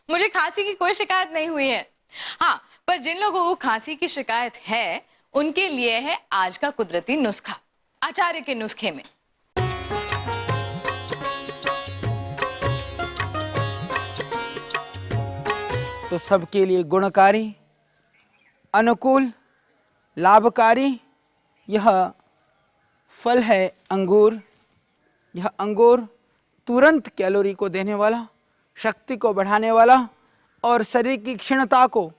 मुझे खांसी की कोई शिकायत नहीं हुई है। हाँ, पर जिन लोगों को खांसी की शिकायत है उनके लिए है आज का कुदरती नुस्खा, आचार्य के नुस्खे में। तो सबके लिए गुणकारी, अनुकूल, लाभकारी यह फल है अंगूर। यह अंगूर तुरंत कैलोरी को देने वाला, शक्ति को बढ़ाने वाला और शरीर की क्षीणता को,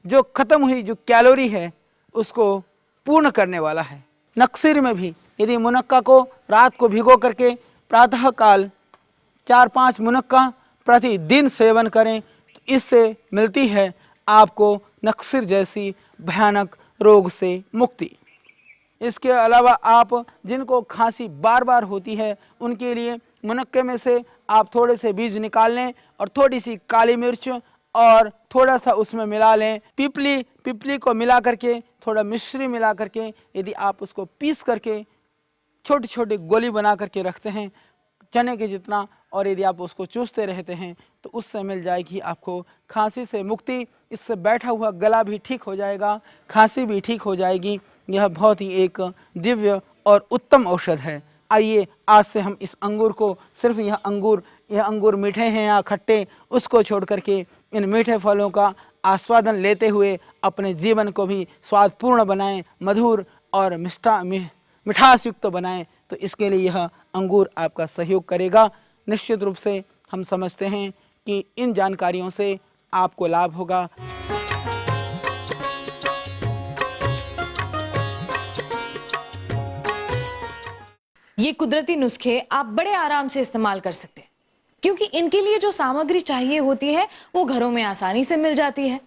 जो खत्म हुई जो कैलोरी है, उसको पूर्ण करने वाला है। नक्सीर में भी यदि मुनक्का को रात को भिगो करके प्रातःकाल 4-5 मुनक्का प्रतिदिन सेवन करें तो इससे मिलती है आपको नक्सीर जैसी भयानक रोग से मुक्ति। इसके अलावा आप जिनको खांसी बार बार होती है उनके लिए मुनक्के में से आप थोड़े से बीज निकाल लें और थोड़ी सी काली मिर्च और थोड़ा सा उसमें मिला लें पिपली को मिला करके, थोड़ा मिश्री मिला करके, यदि आप उसको पीस करके छोटी छोटी गोली बना करके रखते हैं चने के जितना, और यदि आप उसको चूसते रहते हैं तो उससे मिल जाएगी आपको खांसी से मुक्ति। इससे बैठा हुआ गला भी ठीक हो जाएगा, खांसी भी ठीक हो जाएगी। यह बहुत ही एक दिव्य और उत्तम औषध है। आइए आज से हम इस अंगूर को, सिर्फ यह अंगूर मीठे हैं या खट्टे, उसको छोड़ करके इन मीठे फलों का आस्वादन लेते हुए अपने जीवन को भी स्वादपूर्ण बनाएं, मधुर और मिठास युक्त बनाएं। तो इसके लिए यह अंगूर आपका सहयोग करेगा। निश्चित रूप से हम समझते हैं कि इन जानकारियों से आपको लाभ होगा। ये कुदरती नुस्खे आप बड़े आराम से इस्तेमाल कर सकते हैं, क्योंकि इनके लिए जो सामग्री चाहिए होती है वो घरों में आसानी से मिल जाती है।